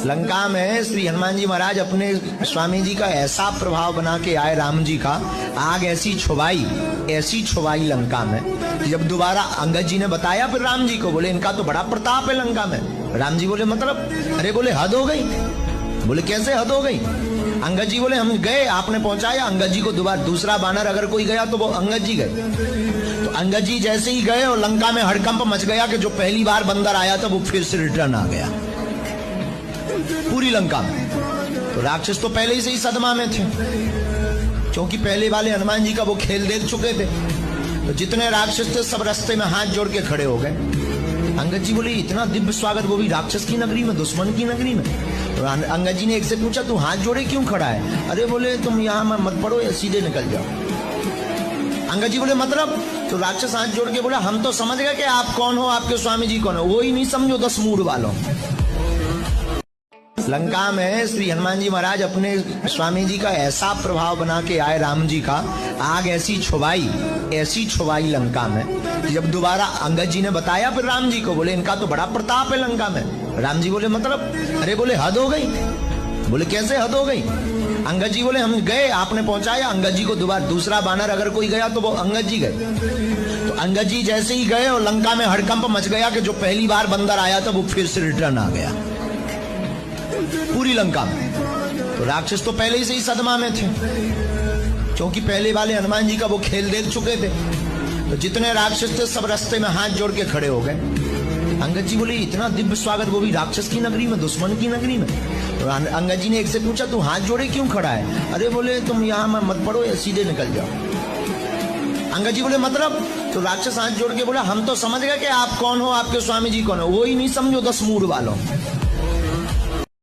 लंका में श्री हनुमान जी महाराज अपने स्वामी जी का ऐसा प्रभाव बना के आए, राम जी का आग ऐसी छुबाई लंका में कि जब दोबारा अंगद जी ने बताया फिर राम जी को, बोले इनका तो बड़ा प्रताप है लंका में। राम जी बोले मतलब? अरे बोले हद हो गई। बोले कैसे हद हो गई? अंगद जी बोले हम गए, आपने पहुंचाया। अंगद जी को दोबारा दूसरा बानर अगर कोई गया तो वो अंगद जी गए। तो अंगद जी जैसे ही गए और लंका में हड़कंप मच गया कि जो पहली बार बंदर आया था वो फिर से रिटर्न आ गया पूरी लंका में। तो राक्षस तो पहले ही से ही सदमा में थे, क्योंकि पहले वाले हनुमान जी का वो खेल देख चुके थे। तो जितने राक्षस थे सब रास्ते में हाथ जोड़ के खड़े हो गए। अंगद जी बोले इतना दिव्य स्वागत, वो भी राक्षस की नगरी में, दुश्मन की नगरी में। तो अंगद जी ने एक से पूछा तू हाथ जोड़े क्यों खड़ा है? अरे बोले तुम यहाँ मत पड़ो या सीधे निकल जाओ। अंगद जी बोले मतलब? तो राक्षस हाथ जोड़ के बोला हम तो समझ गए कि आप कौन हो, आपके स्वामी जी कौन हो, वो ही नहीं समझो 10 मूड वालों। लंका में श्री हनुमान जी महाराज अपने स्वामी जी का ऐसा प्रभाव बना के आए, राम जी का आग ऐसी छुबाई लंका में कि जब दोबारा अंगद जी ने बताया फिर राम जी को, बोले इनका तो बड़ा प्रताप है लंका में। राम जी बोले मतलब? अरे बोले हद हो गई। बोले कैसे हद हो गई? अंगद जी बोले हम गए, आपने पहुंचाया। अंगद जी को दोबारा दूसरा बानर अगर कोई गया तो वो अंगद जी गए। तो अंगद जी जैसे ही गए और लंका में हड़कंप मच गया कि जो पहली बार बंदर आया था वो फिर से रिटर्न आ गया पूरी लंका में। तो राक्षस तो पहले ही से ही सदमा में थे, क्योंकि पहले वाले हनुमान जी का वो खेल देख चुके थे। तो जितने राक्षस थे सब रास्ते में हाथ जोड़ के खड़े हो गए। अंगद जी बोले इतना दिव्य स्वागत, वो भी राक्षस की नगरी में, दुश्मन की नगरी में। तो अंगद जी ने एक से पूछा तू हाथ जोड़े क्यों खड़ा है? अरे बोले तुम यहाँ मत पड़ो या सीधे निकल जाओ। अंगद जी बोले मतलब? तो राक्षस हाथ जोड़ के बोला हम तो समझ गए कि आप कौन हो, आपके स्वामी जी कौन हो, वो ही नहीं समझो 10 मूड वालों।